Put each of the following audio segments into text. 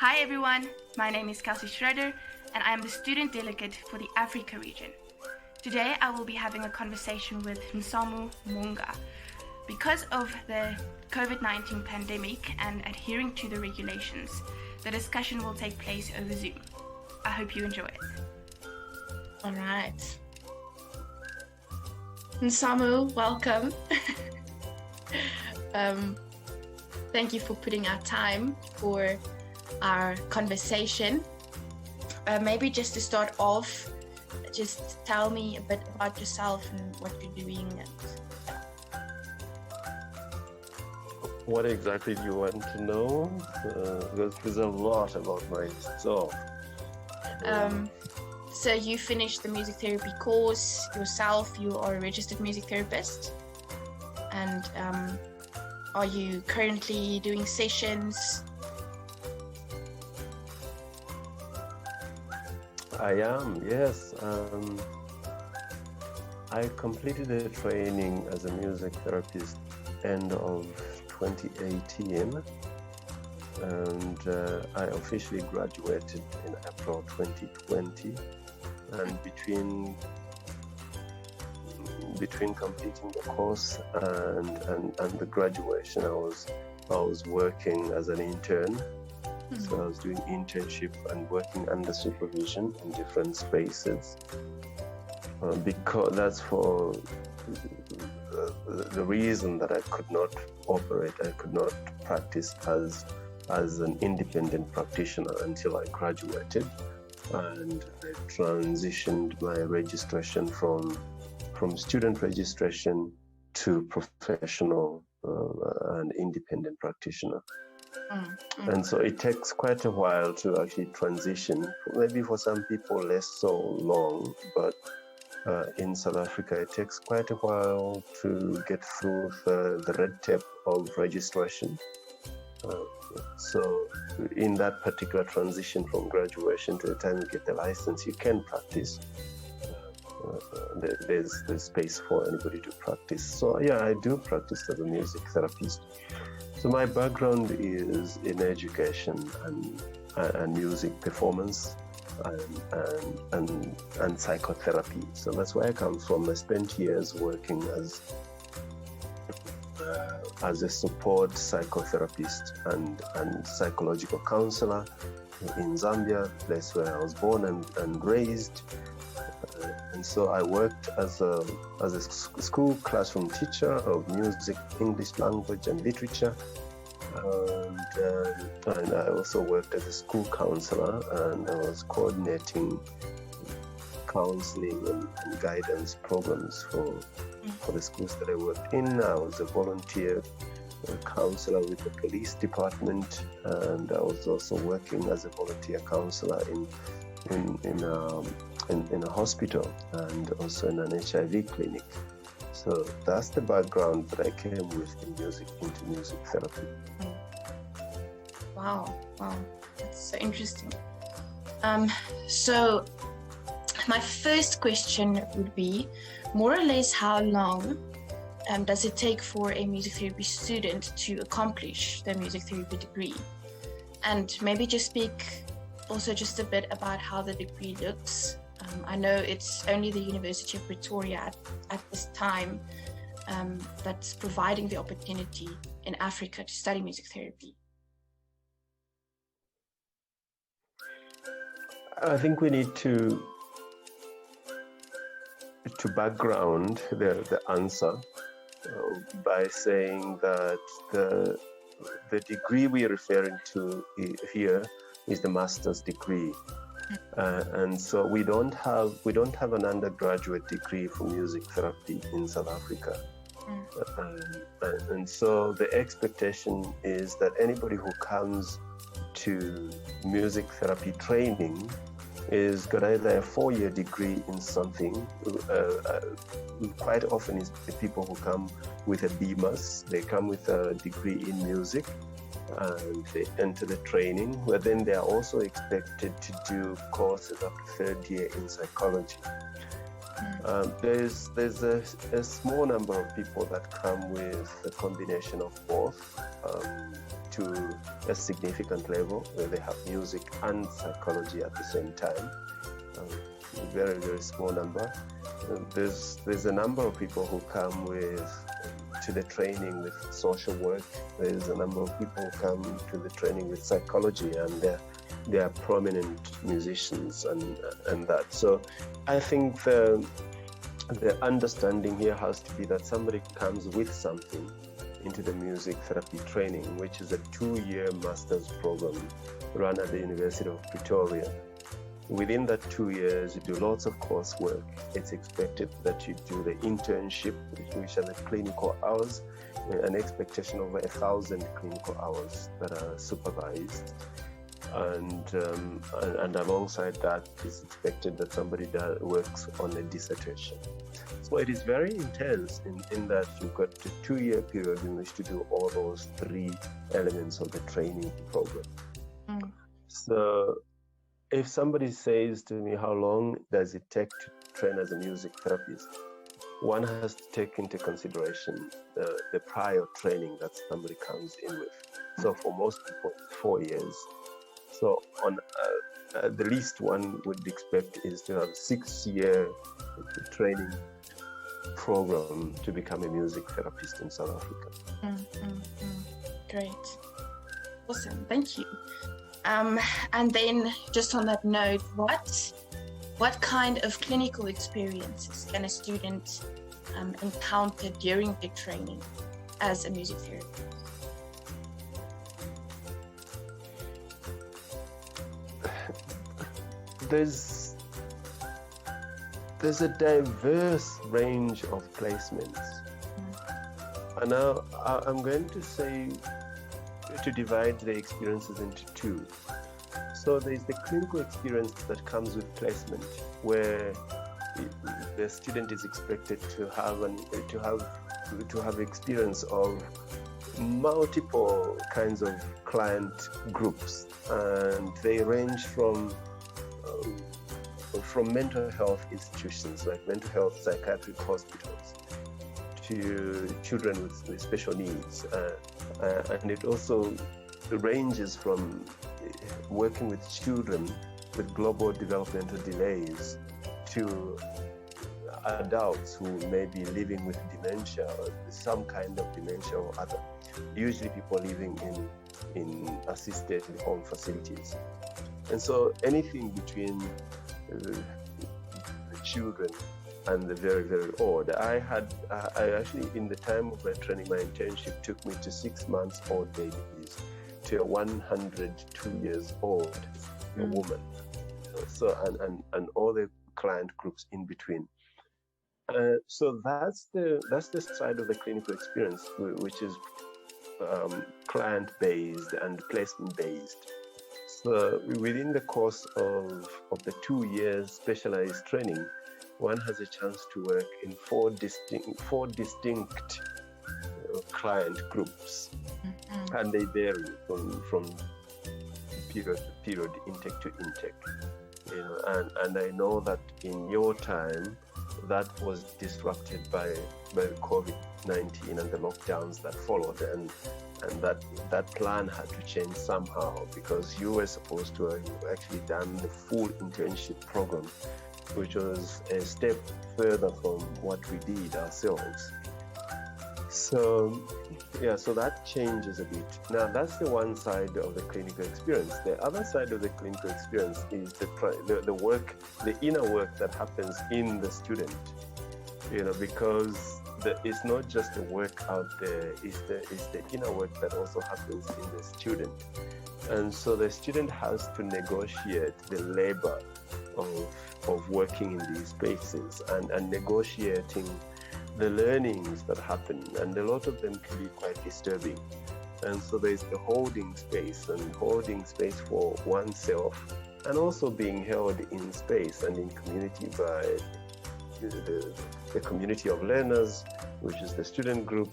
Hi everyone, my name is Kelsey Schroeder and I am the student delegate for the Africa region. Today I will be having a conversation with Nsamu Munga. Because of the COVID-19 pandemic and adhering to the regulations, the discussion will take place over Zoom. I hope you enjoy it. All right. Nsamu, welcome. Thank you for putting out time for our conversation. Maybe just to start off, just tell me a bit about yourself and what you're doing. What exactly do you want to know? Because there's a lot about myself. So you finished the music therapy course yourself. You are a registered music therapist. And are you currently doing sessions? I am, yes. I completed a training as a music therapist end of 2018, and I officially graduated in April 2020. And between completing the course and the graduation, I was working as an intern. Mm-hmm. So I was doing internship and working under supervision in different spaces. Because that's for the reason that I could not practice as an independent practitioner until I graduated, and I transitioned my registration from student registration to professional and independent practitioner. Mm-hmm. And so it takes quite a while to actually transition. Maybe for some people less so long, but in South Africa it takes quite a while to get through the red tape of registration. So in that particular transition from graduation to the time you get the license, you can practice. There's space for anybody to practice. So yeah, I do practice as a music therapist. So my background is in education and music performance and psychotherapy. So that's where I come from. I spent years working as a support psychotherapist and psychological counselor in Zambia, place where I was born and raised. And so I worked as a school classroom teacher of music, English language and literature. And I also worked as a school counselor, and I was coordinating counseling and guidance programs for the schools that I worked in. I was a volunteer counselor with the police department, and I was also working as a volunteer counselor in a hospital and also in an HIV clinic. So that's the background that I came with into music therapy. Wow, that's so interesting. So my first question would be, more or less, how long does it take for a music therapy student to accomplish their music therapy degree? And maybe just speak also just a bit about how the degree looks. I know it's only the University of Pretoria at this time that's providing the opportunity in Africa to study music therapy. I think we need to background the answer by saying that the degree we are referring to here is the master's degree. And so we don't have an undergraduate degree for music therapy in South Africa. And so the expectation is that anybody who comes to music therapy training is got either a 4-year degree in something. Quite often it's the people who come with a BMAS. They come with a degree in music, and they enter the training, where then they are also expected to do courses up to 3rd year in psychology. There's a small number of people that come with a combination of both, to a significant level where they have music and psychology at the same time. Very, very small number. There's a number of people who come to the training with social work. There's a number of people who come to the training with psychology, and they are prominent musicians and that. So I think the understanding here has to be that somebody comes with something into the music therapy training, which is a 2-year master's program run at the University of Pretoria. Within that 2 years, you do lots of coursework. It's expected that you do the internship, which are the clinical hours, an expectation of 1,000 clinical hours that are supervised. And alongside that, it's expected that somebody works on a dissertation. So it is very intense in that you've got a 2-year period in which to do all those 3 elements of the training program. So if somebody says to me, how long does it take to train as a music therapist? One has to take into consideration the prior training that somebody comes in with. So for most people, 4 years. So on the least one would expect is to have a 6-year training program to become a music therapist in South Africa. Great. Awesome. Thank you. And then just on that note, what kind of clinical experiences can a student encounter during their training as a music therapist? There's a diverse range of placements. And now I'm going to say to divide the experiences into 2. So there's the clinical experience that comes with placement, where the student is expected to have experience of multiple kinds of client groups, and they range from mental health institutions like mental health psychiatric hospitals to children with special needs, and it also ranges from working with children with global developmental delays to adults who may be living with dementia or some kind of dementia or other, usually people living in assisted home facilities. And so anything between the children and the very, very old. I actually, in the time of my training, my internship took me to 6 months old babies, to a 102 years old woman. So and all the client groups in between. So that's the side of the clinical experience, which is client-based and placement-based. So within the course of the 2 years specialized training, one has a chance to work in four distinct client groups, and they vary from period to period, intake to intake. And I know that in your time, that was disrupted by COVID-19 and the lockdowns that followed, and that plan had to change somehow, because you were supposed to have actually done the full internship program, which was a step further from what we did ourselves. So that changes a bit. Now that's the one side of the clinical experience. The other side of the clinical experience is the work, the inner work that happens in the student. Because it's not just the work out there; it's the inner work that also happens in the student. And so the student has to negotiate the labor of working in these spaces and negotiating the learnings that happen, and a lot of them can be quite disturbing. And so there's the holding space for oneself, and also being held in space and in community by the community of learners, which is the student group,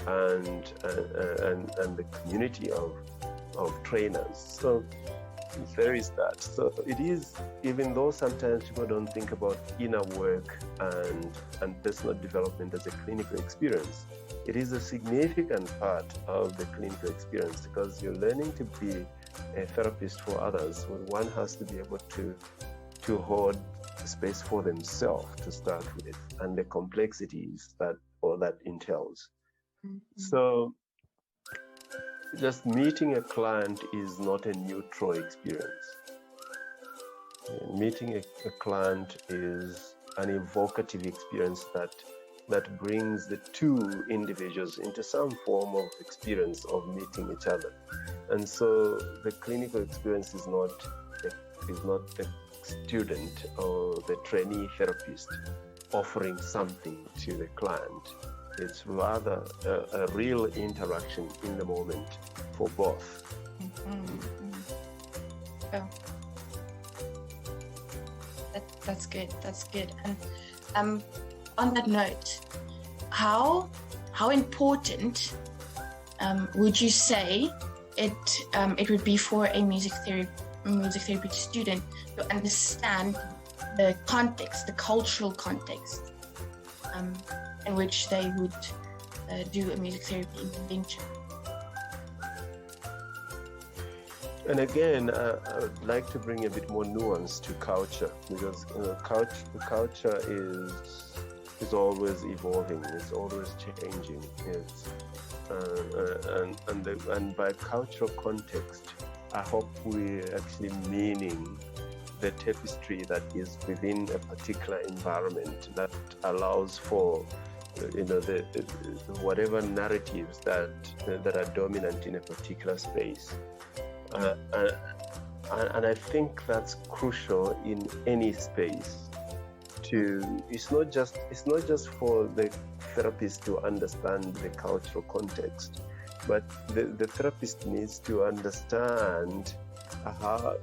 and the community of trainers. So there is that. So it is, even though sometimes people don't think about inner work and personal development as a clinical experience, it is a significant part of the clinical experience, because you're learning to be a therapist for others. When one has to be able to hold space for themselves to start with, and the complexities that all that entails. Mm-hmm. So just meeting a client is not a neutral experience. Meeting a client is an evocative experience that brings the two individuals into some form of experience of meeting each other. And so the clinical experience is not the student or the trainee therapist offering something to the client. It's rather a real interaction in the moment for both. Oh. That's good. And on that note, how important would you say it would be for a music therapy student to understand the context, the cultural context in which they would do a music therapy intervention? And again, I would like to bring a bit more nuance to culture, because culture is always evolving, it's always changing. And by cultural context, I hope we're actually meaning the tapestry that is within a particular environment that allows for the whatever narratives that are dominant in a particular space. And I think that's crucial in any space. It's not just for the therapist to understand the cultural context, but the therapist needs to understand how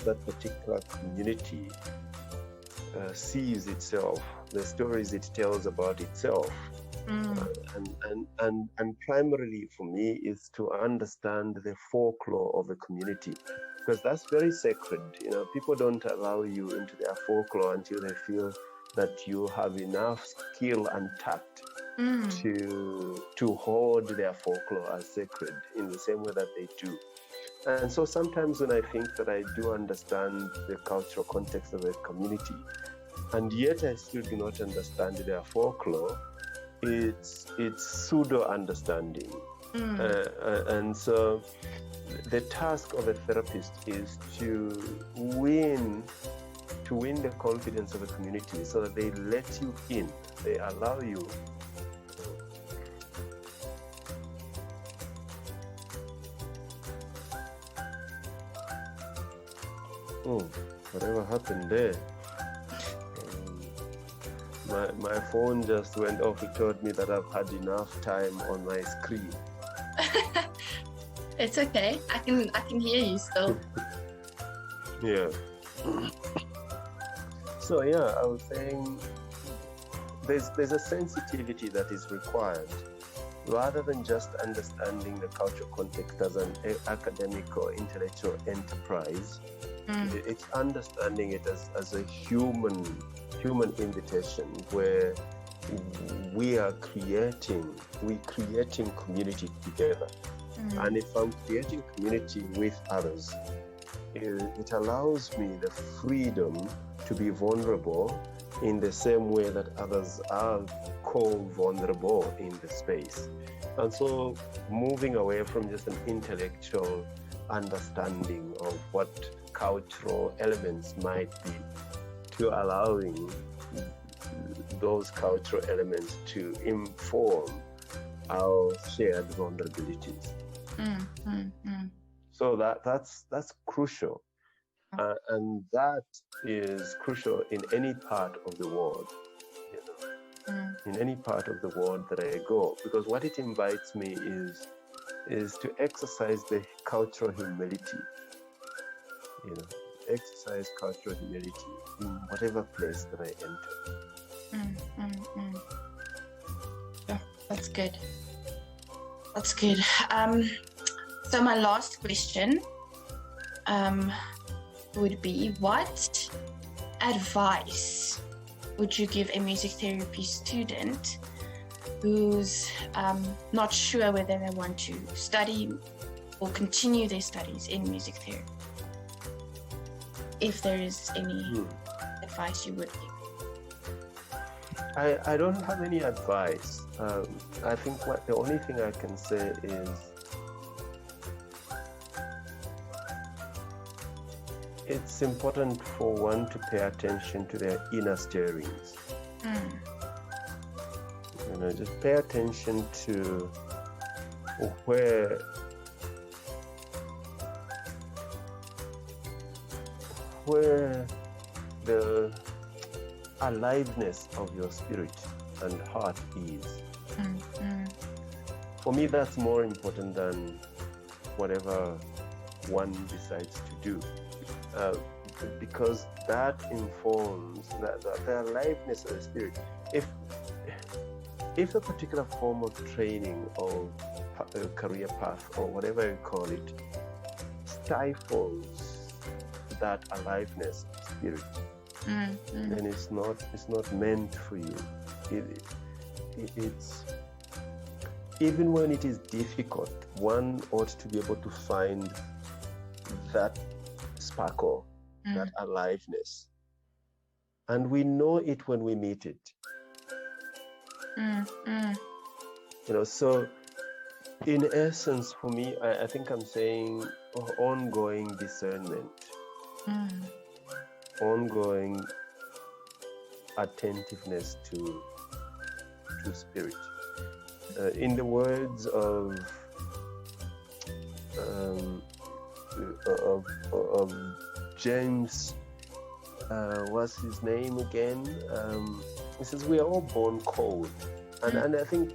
that particular community sees itself, the stories it tells about itself. And primarily for me is to understand the folklore of the community, because that's very sacred. People don't allow you into their folklore until they feel that you have enough skill and tact to hold their folklore as sacred in the same way that they do. And so sometimes when I think that I do understand the cultural context of the community, and yet I still do not understand their folklore, it's pseudo understanding. And so the task of a therapist is to win the confidence of the community, so that they let you in, they allow you. Whatever happened there? My phone just went off. It told me that I've had enough time on my screen. It's okay. I can hear you still. Yeah. So yeah, I was saying there's a sensitivity that is required, rather than just understanding the cultural context as an academic or intellectual enterprise. It's understanding it as a human invitation, where we're creating community together. And if I'm creating community with others, it allows me the freedom to be vulnerable in the same way that others are co-vulnerable in the space. And so moving away from just an intellectual understanding of what cultural elements might be, to allowing those cultural elements to inform our shared vulnerabilities. So that's crucial, and that is crucial in any part of the world. In any part of the world that I go, because what it invites me is to exercise the cultural humility. Exercise cultural humility in whatever place that I enter. Yeah, that's good. So my last question would be, what advice would you give a music therapy student who's not sure whether they want to study or continue their studies in music theory? If there is any advice you would give. I don't have any advice. I think the only thing I can say is it's important for one to pay attention to their inner stirrings. Just pay attention to where the aliveness of your spirit and heart is. For me, that's more important than whatever one decides to do, because that informs the aliveness of the spirit. If a particular form of training or career path or whatever you call it stifles that aliveness spirit, then it's not meant for you. It's even when it is difficult, one ought to be able to find that sparkle, that aliveness, and we know it when we meet it. So in essence, for me, I think I'm saying ongoing discernment, ongoing attentiveness to spirit. In the words of James, what's his name again? He says we are all born cold, and I think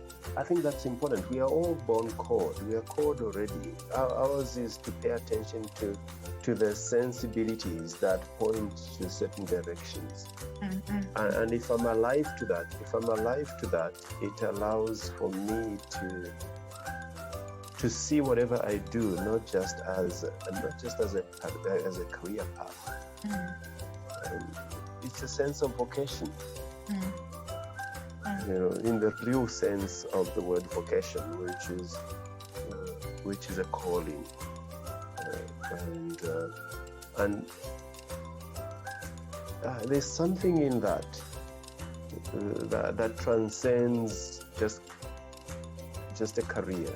that's important. We are all born cold. We are cold already. Ours is to pay attention to the sensibilities that point to certain directions. And if I'm alive to that, it allows for me to see whatever I do not just as a career path. It's a sense of vocation. In the real sense of the word vocation, which is a calling, and there's something in that transcends just a career.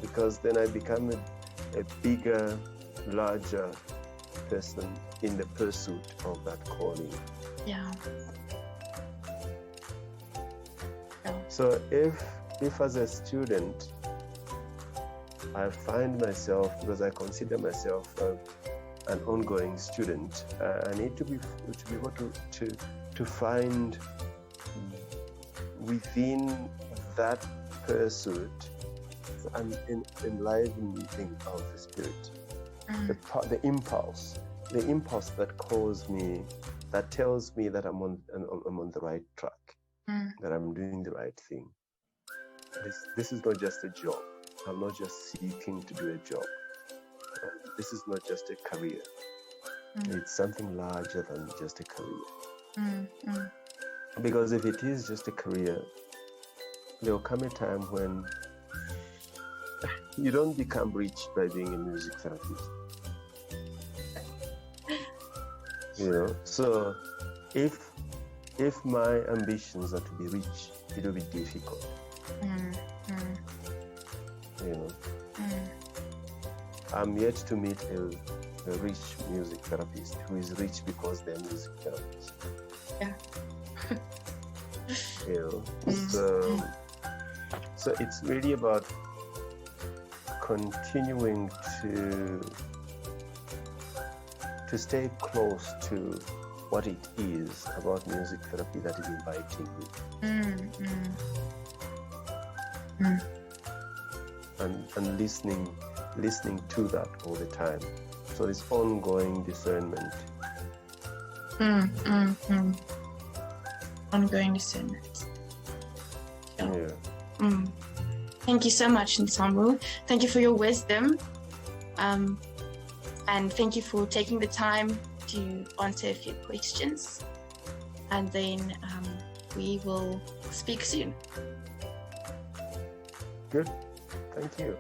Because then I become a bigger, larger person in the pursuit of that calling. Yeah. So if as a student I find myself, because I consider myself an ongoing student, I need to be able to find within that pursuit an enlivening of the spirit, the impulse that calls me, that tells me that I'm on the right track, that I'm doing the right thing. This is not just a job. I'm not just seeking to do a job. This is not just a career. It's something larger than just a career. Because if it is just a career, there will come a time when you don't become rich by being a music therapist. So if my ambitions are to be rich, it will be difficult. I'm yet to meet a rich music therapist who is rich because they're music therapists. So it's really about continuing to stay close to what it is about music therapy that is inviting me. And listening to that all the time. So this ongoing discernment. Ongoing discernment. Yeah. Thank you so much, Nsambu. Thank you for your wisdom. And thank you for taking the time to answer a few questions. And then we will speak soon. Good. Thank you.